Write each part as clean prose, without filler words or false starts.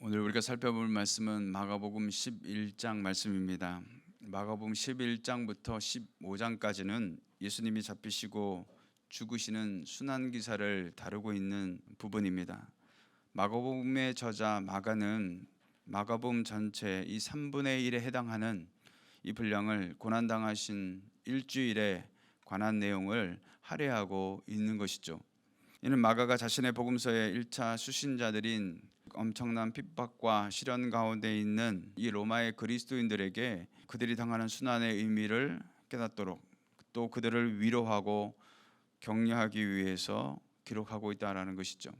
오늘 우리가 살펴볼 말씀은 마가복음 11장 말씀입니다. 마가복음 11장부터 15장까지는 예수님이 잡히시고 죽으시는 순환 기사를 다루고 있는 부분입니다. 마가복음의 저자 마가는 마가복음 전체 이 3분의 1에 해당하는 이 분량을 고난당하신 일주일에 관한 내용을 할애하고 있는 것이죠. 이는 마가가 자신의 복음서의 1차 수신자들인 엄청난 핍박과 시련 가운데 있는 이 로마의 그리스도인들에게 그들이 당하는 순환의 의미를 깨닫도록 또 그들을 위로하고 격려하기 위해서 기록하고 있다라는 것이죠.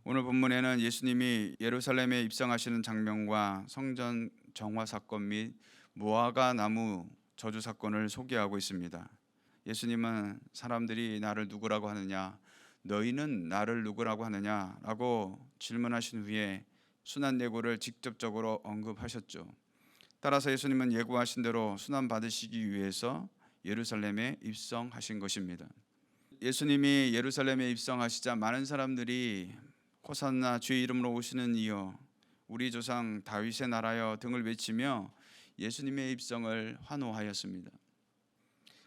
오늘 본문에는 예수님이 예루살렘에 입성하시는 장면과 성전 정화 사건 및 무화과 나무 저주 사건을 소개하고 있습니다. 예수님은 사람들이 나를 누구라고 하느냐, 너희는 나를 누구라고 하느냐라고 질문하신 후에 순환 예고를 직접적으로 언급하셨죠. 따라서 예수님은 예고하신 대로 순환 받으시기 위해서 예루살렘에 입성하신 것입니다. 예수님이 예루살렘에 입성하시자 많은 사람들이 호산나 주의 이름으로 오시는 이여 우리 조상 다윗의 나라여 등을 외치며 예수님의 입성을 환호하였습니다.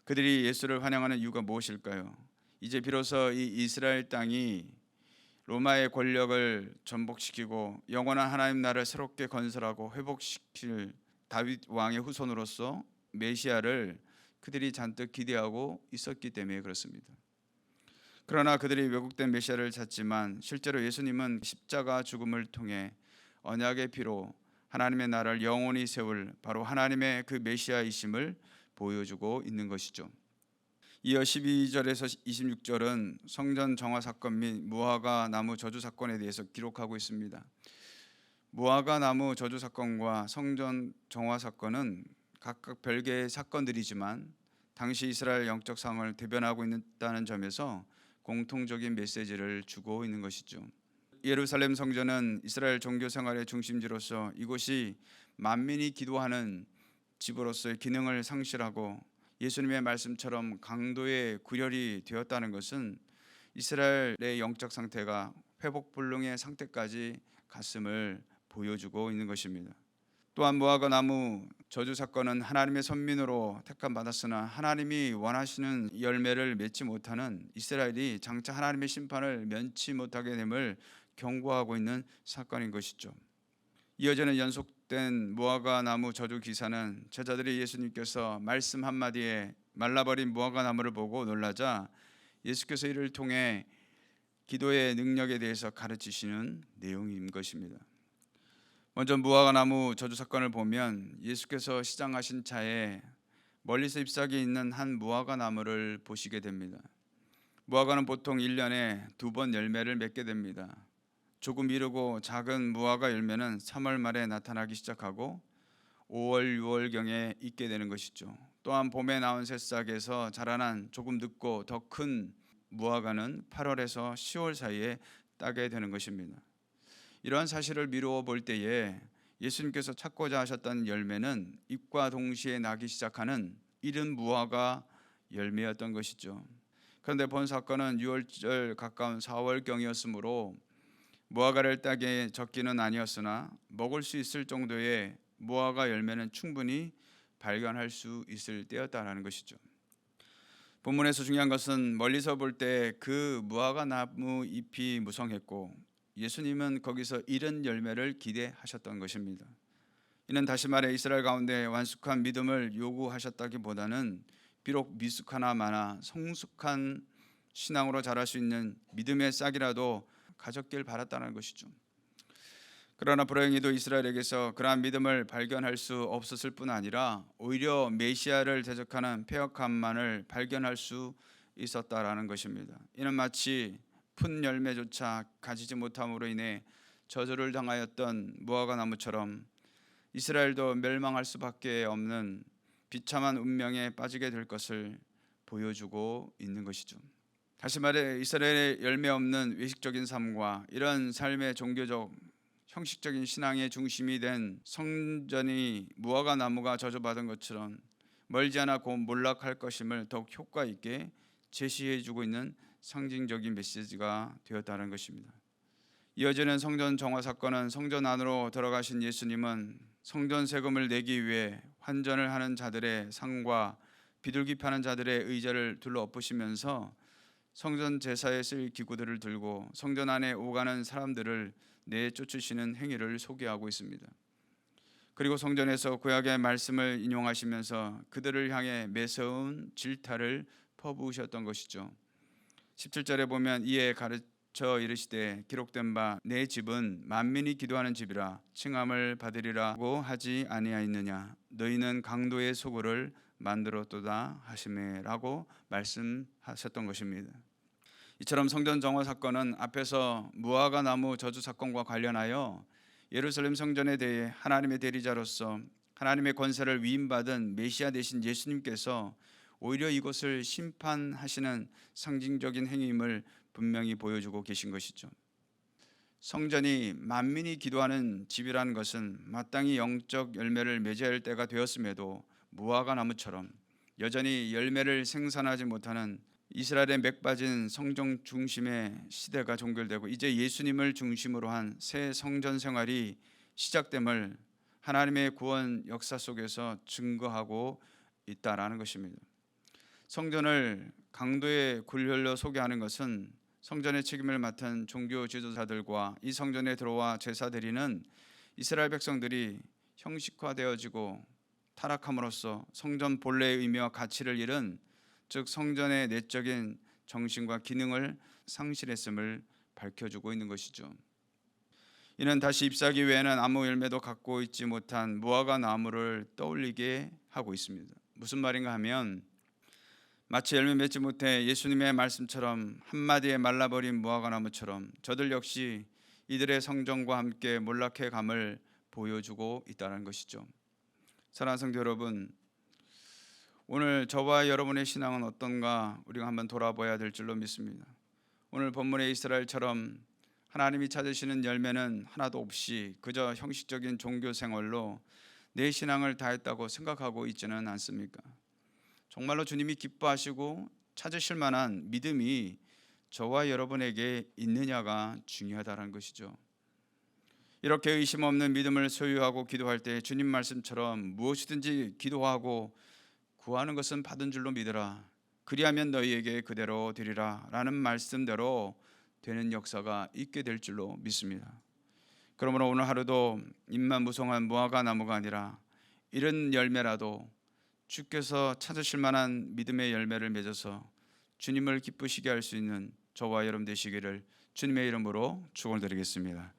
그들이 예수를 환영하는 이유가 무엇일까요? 이제 비로소 이 이스라엘 땅이 로마의 권력을 전복시키고 영원한 하나님 나라를 새롭게 건설하고 회복시킬 다윗 왕의 후손으로서 메시아를 그들이 잔뜩 기대하고 있었기 때문에 그렇습니다. 그러나 그들이 왜곡된 메시아를 찾지만 실제로 예수님은 십자가 죽음을 통해 언약의 피로 하나님의 나라를 영원히 세울 바로 하나님의 그 메시아이심을 보여주고 있는 것이죠. 이어 12절에서 26절은 성전 정화 사건 및 무화과 나무 저주 사건에 대해서 기록하고 있습니다. 무화과 나무 저주 사건과 성전 정화 사건은 각각 별개의 사건들이지만 당시 이스라엘 영적 상황을 대변하고 있다는 점에서 공통적인 메시지를 주고 있는 것이죠. 예루살렘 성전은 이스라엘 종교 생활의 중심지로서 이곳이 만민이 기도하는 집으로서의 기능을 상실하고 예수님의 말씀처럼 강도의 구렬이 되었다는 것은 이스라엘의 영적 상태가 회복불능의 상태까지 갔음을 보여주고 있는 것입니다. 또한 무화과 나무 저주 사건은 하나님의 선민으로 택함 받았으나 하나님이 원하시는 열매를 맺지 못하는 이스라엘이 장차 하나님의 심판을 면치 못하게 됨을 경고하고 있는 사건인 것이죠. 이어지는 연속된 무화과 나무 저주 기사는 제자들이 예수님께서 말씀 한마디에 말라버린 무화과 나무를 보고 놀라자 예수께서 이를 통해 기도의 능력에 대해서 가르치시는 내용인 것입니다. 먼저 무화과 나무 저주 사건을 보면 예수께서 시장하신 차에 멀리서 잎사귀 있는 한 무화과 나무를 보시게 됩니다. 무화과는 보통 1년에 2번 열매를 맺게 됩니다. 조금 이르고 작은 무화과 열매는 3월 말에 나타나기 시작하고 5월, 6월경에 익게 되는 것이죠. 또한 봄에 나온 새싹에서 자라난 조금 늦고 더 큰 무화과는 8월에서 10월 사이에 따게 되는 것입니다. 이러한 사실을 미루어 볼 때에 예수님께서 찾고자 하셨던 열매는 잎과 동시에 나기 시작하는 이른 무화과 열매였던 것이죠. 그런데 본 사건은 6월절 가까운 4월경이었으므로 무화과를 따기에 적기는 아니었으나 먹을 수 있을 정도의 무화과 열매는 충분히 발견할 수 있을 때였다라는 것이죠. 본문에서 중요한 것은 멀리서 볼 때 그 무화과 나무 잎이 무성했고 예수님은 거기서 이른 열매를 기대하셨던 것입니다. 이는 다시 말해 이스라엘 가운데 완숙한 믿음을 요구하셨다기보다는 비록 미숙하나마나 성숙한 신앙으로 자랄 수 있는 믿음의 싹이라도 가졌길 바랐다는 것이죠. 그러나 불행히도 이스라엘에게서 그러한 믿음을 발견할 수 없었을 뿐 아니라 오히려 메시아를 대적하는 패역함만을 발견할 수 있었다라는 것입니다. 이는 마치 푼 열매조차 가지지 못함으로 인해 저주를 당하였던 무화과 나무처럼 이스라엘도 멸망할 수밖에 없는 비참한 운명에 빠지게 될 것을 보여주고 있는 것이죠. 다시 말해 이스라엘의 열매 없는 외식적인 삶과 이런 삶의 종교적 형식적인 신앙의 중심이 된 성전이 무화과 나무가 저주받은 것처럼 멀지 않아 곧 몰락할 것임을 더욱 효과 있게 제시해주고 있는 상징적인 메시지가 되었다는 것입니다. 이어지는 성전 정화 사건은 성전 안으로 들어가신 예수님은 성전 세금을 내기 위해 환전을 하는 자들의 상과 비둘기 파는 자들의 의자를 둘러 엎으시면서 성전 제사에 쓸 기구들을 들고 성전 안에 오가는 사람들을 내쫓으시는 행위를 소개하고 있습니다. 그리고 성전에서 구약의 말씀을 인용하시면서 그들을 향해 매서운 질타를 퍼부으셨던 것이죠. 17절에 보면 이에 가르쳐 이르시되 기록된 바 내 집은 만민이 기도하는 집이라 칭함을 받으리라고 하지 아니하였느냐 너희는 강도의 소굴을 만들었도다 하시매라고 말씀하셨던 것입니다. 이처럼 성전 정화 사건은 앞에서 무화과 나무 저주 사건과 관련하여 예루살렘 성전에 대해 하나님의 대리자로서 하나님의 권세를 위임받은 메시아 되신 예수님께서 오히려 이것을 심판하시는 상징적인 행위임을 분명히 보여주고 계신 것이죠. 성전이 만민이 기도하는 집이라는 것은 마땅히 영적 열매를 맺어야 할 때가 되었음에도 무화과 나무처럼 여전히 열매를 생산하지 못하는 이스라엘의 맥빠진 성전 중심의 시대가 종결되고 이제 예수님을 중심으로 한 새 성전 생활이 시작됨을 하나님의 구원 역사 속에서 증거하고 있다라는 것입니다. 성전을 강도의 굴혈로 소개하는 것은 성전의 책임을 맡은 종교 지도자들과 이 성전에 들어와 제사 드리는 이스라엘 백성들이 형식화되어지고 타락함으로써 성전 본래의 의미와 가치를 잃은 즉 성전의 내적인 정신과 기능을 상실했음을 밝혀주고 있는 것이죠. 이는 다시 잎사귀 외에는 아무 열매도 갖고 있지 못한 무화과 나무를 떠올리게 하고 있습니다. 무슨 말인가 하면 마치 열매 맺지 못해 예수님의 말씀처럼 한마디에 말라버린 무화과 나무처럼 저들 역시 이들의 성전과 함께 몰락해 감을 보여주고 있다는 것이죠. 사랑하는 성도 여러분, 오늘 저와 여러분의 신앙은 어떤가 우리가 한번 돌아봐야 될 줄로 믿습니다. 오늘 본문의 이스라엘처럼 하나님이 찾으시는 열매는 하나도 없이 그저 형식적인 종교 생활로 내 신앙을 다했다고 생각하고 있지는 않습니까? 정말로 주님이 기뻐하시고 찾으실 만한 믿음이 저와 여러분에게 있느냐가 중요하다는 것이죠. 이렇게 의심 없는 믿음을 소유하고 기도할 때 주님 말씀처럼 무엇이든지 기도하고 구하는 것은 받은 줄로 믿으라. 그리하면 너희에게 그대로 되리라 라는 말씀대로 되는 역사가 있게 될 줄로 믿습니다. 그러므로 오늘 하루도 잎만 무성한 무화과 나무가 아니라 이런 열매라도 주께서 찾으실 만한 믿음의 열매를 맺어서 주님을 기쁘시게 할 수 있는 저와 여러분 되시기를 주님의 이름으로 축원드리겠습니다.